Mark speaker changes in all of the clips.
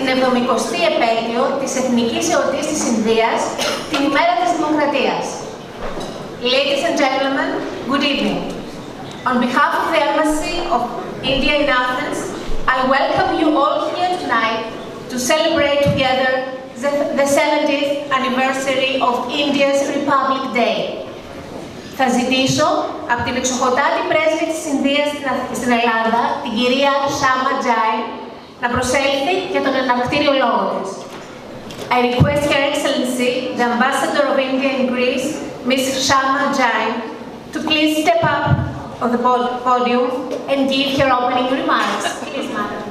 Speaker 1: 70η επέτειο της Εθνικής Εορτής της Ινδίας, την ημέρα της Δημοκρατίας. Ladies and gentlemen, good evening. On behalf of the Embassy of India in Athens, I welcome you all here tonight to celebrate together the 70th anniversary of India's Republic Day. Θα ζητήσω από την εξοχοτάτη πρέσβη της Ινδίας στην Ελλάδα, την κυρία Shama Jai, να προσέλθει για τον εναρκτήριο λόγο της. I request Her Excellency, the Ambassador of India in Greece, Ms. Shama Jai, to please step up on the podium and give her opening remarks. Please, Madam.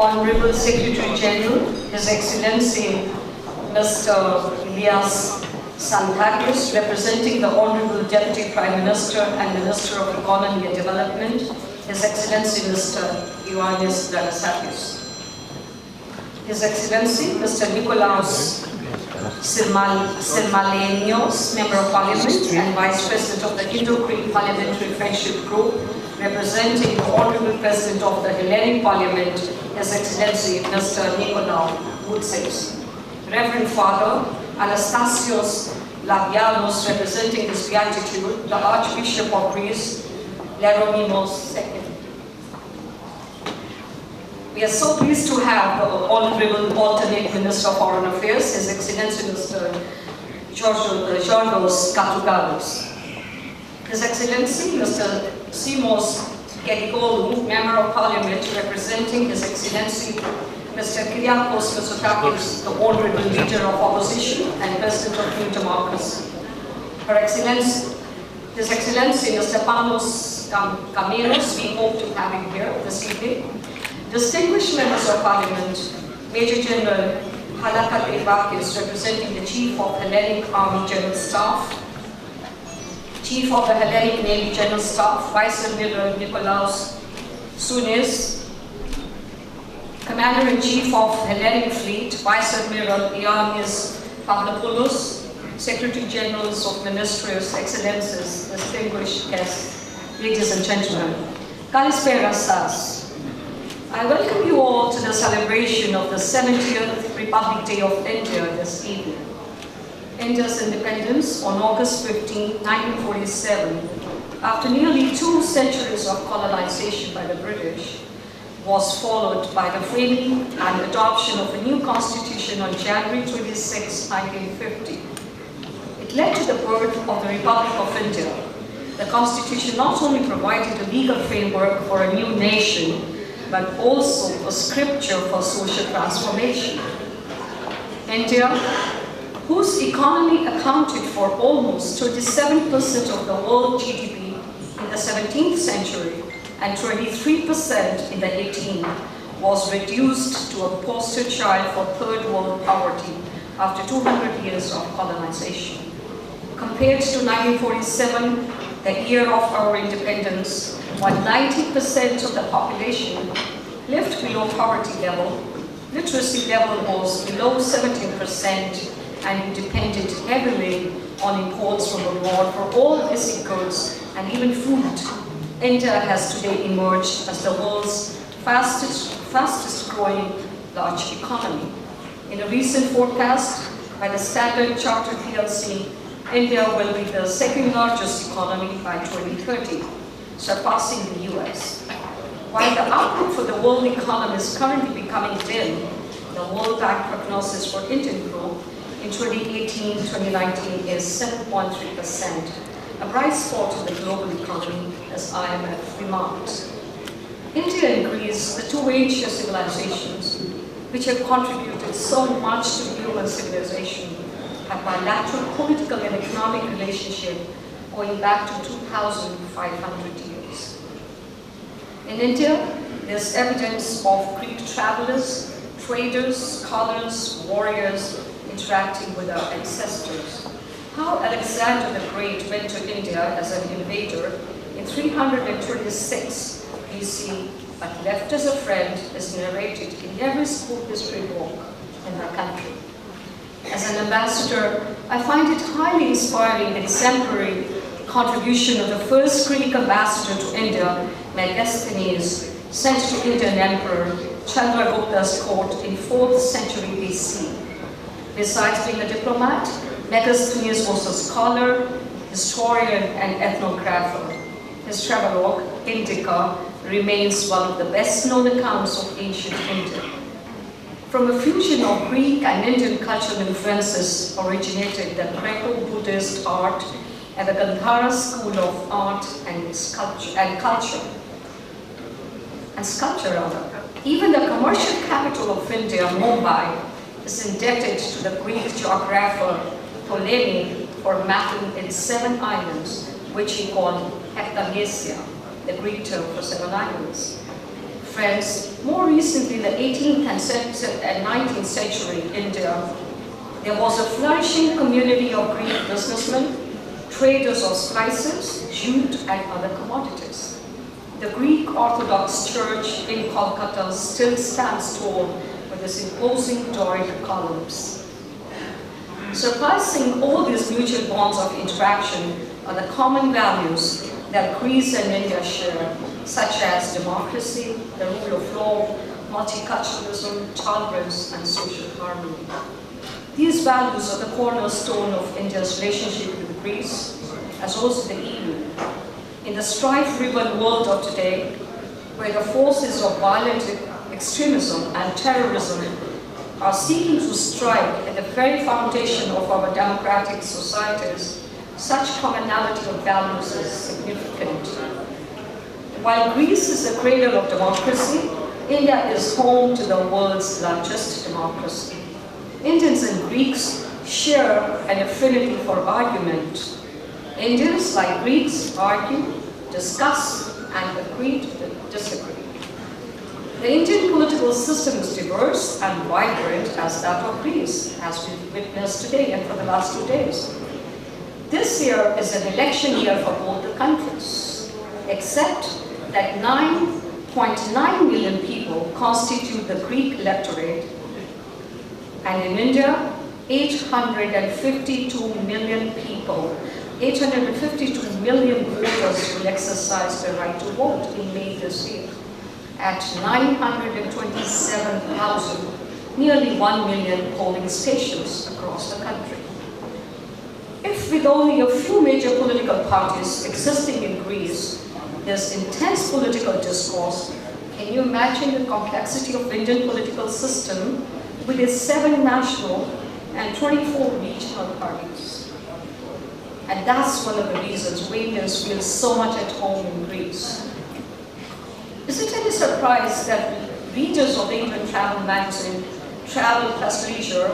Speaker 2: Honorable Secretary General, His Excellency Mr. Elias Santagis, representing the Honorable Deputy Prime Minister and Minister of Economy and Development, His Excellency Mr. Ioannis Dragasakis. His Excellency Mr. Nikolaos Sirmalenios, Member of Parliament and Vice President of the Indo-Greek Parliamentary Friendship Group, representing the Honorable President of the Hellenic Parliament, His Excellency Mr. Nikolaos Moutsis. Reverend Father Anastasios Labianos, representing His Beatitude, the Archbishop of Greece, Leromimos II. We are so pleased to have the Honorable Alternate Minister of Foreign Affairs, His Excellency Mr. Georgios Katougalos. His Excellency Mr. Simos Gedikoglou, Member of Parliament, representing His Excellency Mr. Kyriakos Mitsotakis, the Honorable Leader of Opposition and President of New Democracy. Her Excellency, His Excellency Mr. Panos Kamiros, we hope to have him here this evening. Distinguished Members of Parliament, Major General Halakat Evakis, representing the Chief of Hellenic Army General Staff, Chief of the Hellenic Navy General Staff, Vice Admiral Nikolaos Sounis, Commander-in-Chief of Hellenic Fleet, Vice Admiral Ioannis Pavlopoulos, Secretary Generals of Ministries, Excellencies, distinguished guests, ladies and gentlemen, Kalispera Sas. I welcome you all to the celebration of the 70th Republic Day of India this evening. India's independence on August 15, 1947, after nearly 2 centuries of colonization by the British, was followed by the framing and adoption of a new constitution on January 26, 1950. It led to the birth of the Republic of India. The constitution not only provided a legal framework for a new nation, but also a scripture for social transformation. India, whose economy accounted for almost 37% of the world GDP in the 17th century and 23% in the 18th, was reduced to a poster child for third world poverty after 200 years of colonization. Compared to 1947, the year of our independence, while 90% of the population lived below poverty level, literacy level was below 17%, and depended heavily on imports from abroad for all basic goods and even food. India has today emerged as the world's fastest growing large economy. In a recent forecast by the Standard Chartered PLC, India will be the second largest economy by 2030, surpassing the US. While the outlook for the world economy is currently becoming dim, the World Bank prognosis for Indian growth in 2018-2019 is 7.3%, a bright spot in the global economy, as IMF remarked. India and Greece, the two ancient civilizations which have contributed so much to human civilization, have bilateral political and economic relationship going back to 2,500 years. In India, there's evidence of Greek travelers, traders, scholars, warriors, interacting with our ancestors. How Alexander the Great went to India as an invader in 326 BC but left as a friend is narrated in every school history book in her country. As an ambassador, I find it highly inspiring the exemplary contribution of the first Greek ambassador to India, Megasthenes, sent to Indian Emperor Chandragupta's court in 4th century BC. Besides being a diplomat, Megasthenes was a scholar, historian, and ethnographer. His travelogue, Indica, remains one of the best-known accounts of ancient India. From a fusion of Greek and Indian cultural influences originated the Greco-Buddhist art and the Gandhara school of art and sculpture. Even the commercial capital of India, Mumbai, is indebted to the Greek geographer Ptolemy for mapping its 7 islands, which he called Heptagnesia, the Greek term for 7 islands. Friends, more recently, the 18th and 19th century India, there was a flourishing community of Greek businessmen, traders of spices, jute, and other commodities. The Greek Orthodox Church in Kolkata still stands tall with its imposing Doric columns. Surpassing all these mutual bonds of interaction are the common values that Greece and India share, such as democracy, the rule of law, multiculturalism, tolerance, and social harmony. These values are the cornerstone of India's relationship with Greece, as also the EU. In the strife-riven world of today, where the forces of violent extremism and terrorism are seeking to strike at the very foundation of our democratic societies, such commonality of values is significant. While Greece is the cradle of democracy, India is home to the world's largest democracy. Indians and Greeks share an affinity for argument. Indians, like Greeks, argue, discuss, and agree to disagree. The Indian political system is diverse and vibrant as that of Greece, as we've witnessed today and for the last 2 days. This year is an election year for both the countries, except that 9.9 million people constitute the Greek electorate, and in India, 852 million people, 852 million voters will exercise their right to vote in May this year at 927,000, nearly 1 million polling stations across the country. If with only a few major political parties existing in Greece, there's intense political discourse, can you imagine the complexity of the Indian political system with its 7 national and 24 regional parties? And that's one of the reasons Indians feel so much at home in Greece. Is it any surprise that readers of the Indian travel magazine, Travel Plus Leisure,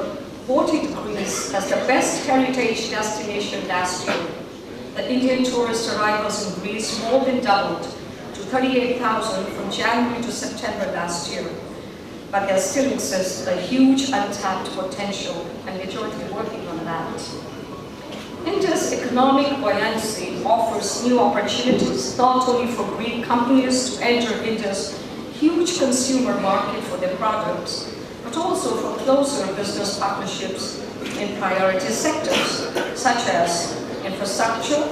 Speaker 2: voted Greece as the best heritage destination last year? The Indian tourist arrivals in Greece more than doubled to 38,000 from January to September last year. But there still exists a huge untapped potential, and we're jointly working on that. India's economic buoyancy offers new opportunities, not only for Greek companies to enter India's huge consumer market for their products, but also for closer business partnerships in priority sectors, such as infrastructure,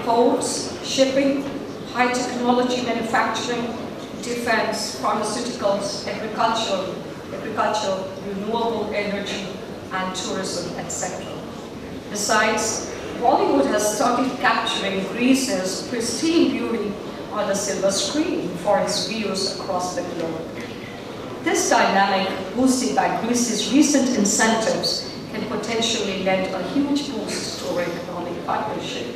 Speaker 2: ports, shipping, high technology manufacturing, defense, pharmaceuticals, agriculture, renewable energy, and tourism, etc. Besides, Bollywood has started capturing Greece's pristine beauty on the silver screen for its views across the globe. This dynamic, boosted by Greece's recent incentives, can potentially lend a huge boost to our economic partnership.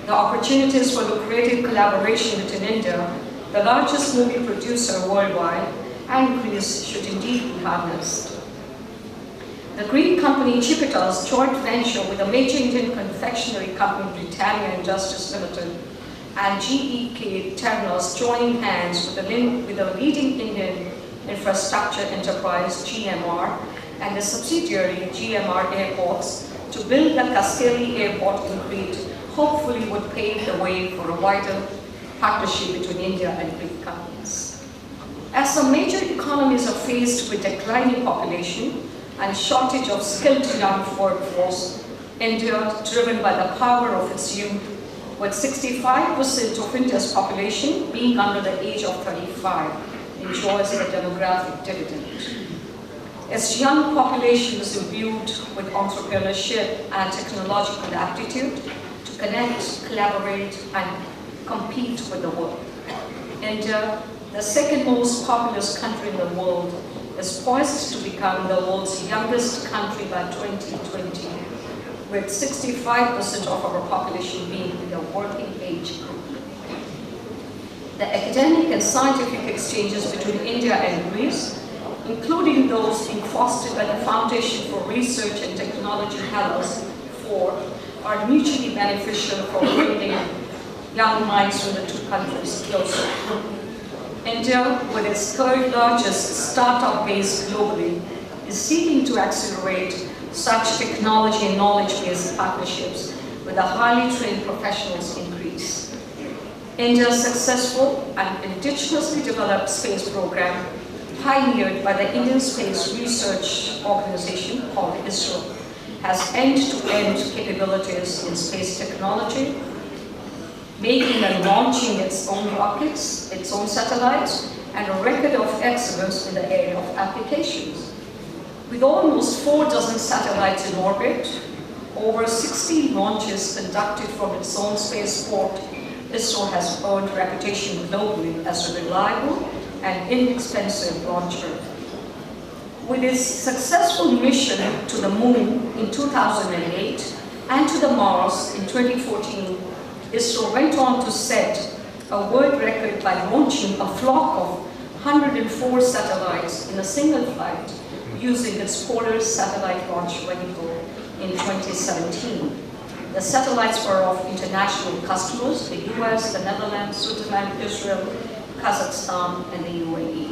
Speaker 2: The opportunities for lucrative collaboration between India, the largest movie producer worldwide, and Greece should indeed be harnessed. The Greek company Chipita's joint venture with a major Indian confectionery company, Britannia Industries Limited, and GEK Terminals joining hands with a leading Indian infrastructure enterprise, GMR, and the subsidiary GMR Airports to build the Kaskeli Airport in Crete, hopefully would pave the way for a wider partnership between India and Greek companies. As some major economies are faced with declining population and shortage of skilled young workforce, India, driven by the power of its youth, with 65% of India's population being under the age of 35, enjoys the demographic dividend. Its young population is imbued with entrepreneurship and technological aptitude to connect, collaborate, and compete with the world. India, the second most populous country in the world, is poised to become the world's youngest country by 2020, with 65% of our population being in the working age group. The academic and scientific exchanges between India and Greece, including those being fostered by the Foundation for Research and Technology Hellas, are mutually beneficial for bringing young minds from the two countries closer. India, with its third largest startup base globally, is seeking to accelerate such technology and knowledge-based partnerships with the highly trained professionals in Greece. India's successful and indigenously developed space program, pioneered by the Indian Space Research Organization called ISRO, has end-to-end capabilities in space technology, making and launching its own rockets, its own satellites, and a record of excellence in the area of applications. With almost 4 dozen satellites in orbit, over 60 launches conducted from its own spaceport, ISRO has earned reputation globally as a reliable and inexpensive launcher. With its successful mission to the Moon in 2008 and to the Mars in 2014, ISRO went on to set a world record by launching a flock of 104 satellites in a single flight using its Polar Satellite Launch Vehicle in 2017. The satellites were of international customers, the US, the Netherlands, Switzerland, Israel, Kazakhstan, and the UAE.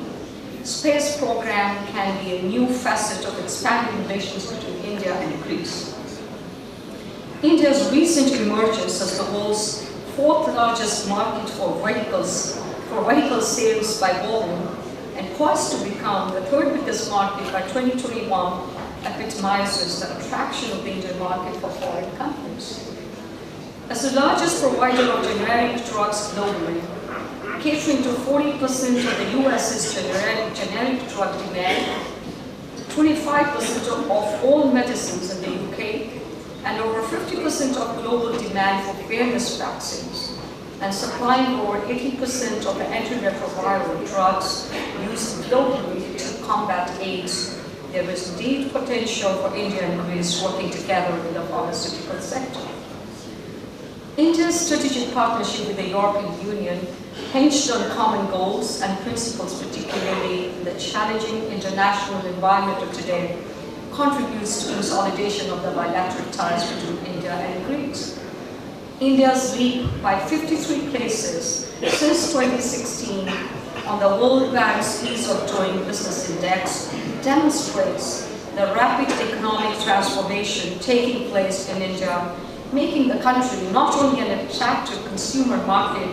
Speaker 2: Space program can be a new facet of expanding relations between India and Greece. India's recent emergence as the world's 4th largest market for vehicle sales by volume and poised to become the 3rd biggest market by 2021 epitomizes the attraction of the Indian market for foreign companies. As the largest provider of generic drugs globally, catering to 40% of the US's generic drug demand, 25% of all medicines in the UK, and over 50% of global demand for various vaccines, and supplying over 80% of the antiretroviral drugs used globally to combat AIDS, there is indeed potential for India and Greece working together in the pharmaceutical sector. India's strategic partnership with the European Union, hinged on common goals and principles, particularly in the challenging international environment of today, contributes to consolidation of the bilateral ties between India and Greece. India's leap by 53 places since 2016 on the World Bank's Ease of Doing Business Index demonstrates the rapid economic transformation taking place in India, making the country not only an attractive consumer market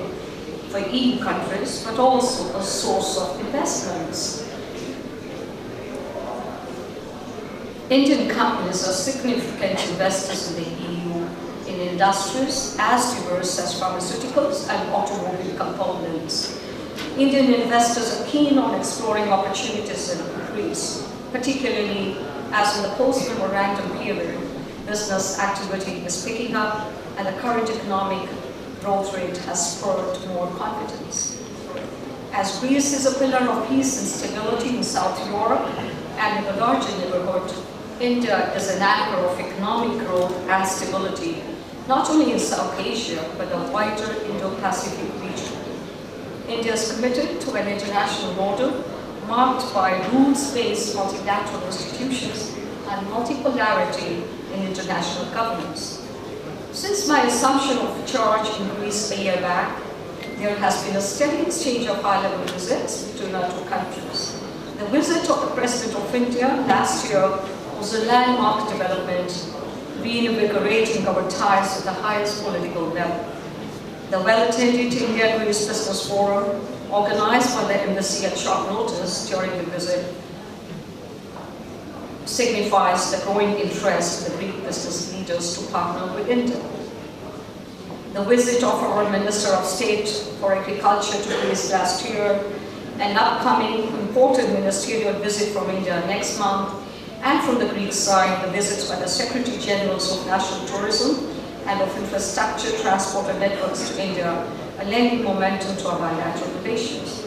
Speaker 2: for EU countries, but also a source of investments. Indian companies are significant investors in the EU in industries as diverse as pharmaceuticals and automobile components. Indian investors are keen on exploring opportunities in Greece, particularly as in the post-memorandum period, business activity is picking up and the current economic growth rate has spurred more confidence. As Greece is a pillar of peace and stability in South Europe and in the larger neighborhood, India is an anchor of economic growth and stability, not only in South Asia, but the wider Indo-Pacific region. India is committed to an international model marked by rules-based multilateral institutions and multipolarity in international governance. Since my assumption of charge in Greece a year back, there has been a steady exchange of high-level visits between our two countries. The visit of the President of India last year was a landmark development, reinvigorating our ties at the highest political level. The well-attended India-Greece Business Forum, organized by the embassy at short notice during the visit, signifies the growing interest of the Greek business leaders to partner with India. The visit of our Minister of State for Agriculture to Greece last year, an upcoming important ministerial visit from India next month, and from the Greek side, the visits by the Secretary Generals of National Tourism and of Infrastructure, Transport and Networks to India are lending momentum to our bilateral relations.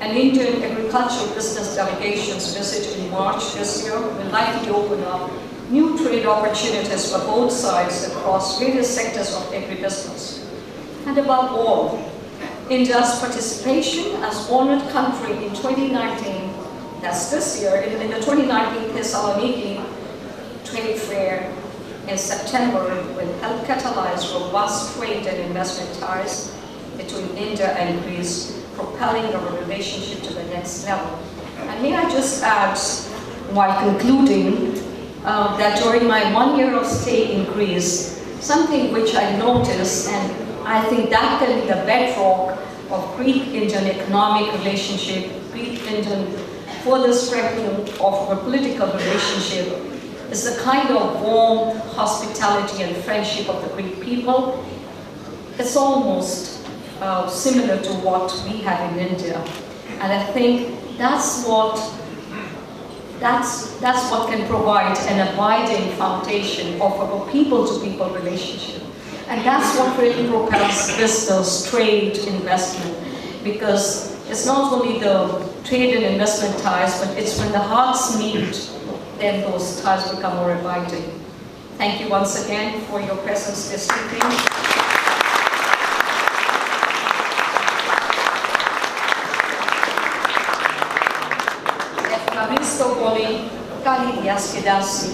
Speaker 2: An Indian agricultural business delegation's visit in March this year will likely open up new trade opportunities for both sides across various sectors of agribusiness. And above all, India's participation as honored country in 2019, that's this year, in the 2019 Thessaloniki Trade Fair in September will help catalyze robust trade and investment ties between India and Greece, propelling our relationship to the next level. And may I just add, while concluding, that during my 1 year of stay in Greece, something which I noticed, and I think that can be the bedrock of Greek-Indian economic relationship, Greek-Indian further strengthening of our political relationship, is the kind of warm hospitality and friendship of the Greek people. It's almost similar to what we have in India. And I think that's what can provide an abiding foundation of our people-to-people relationship. And that's what really propels business, trade, investment. Because it's not only the trade and investment ties, but it's when the hearts meet, then those ties become more abiding. Thank you once again for your presence this evening. Ευχαριστώ πολύ. Καλή διασκεδάση.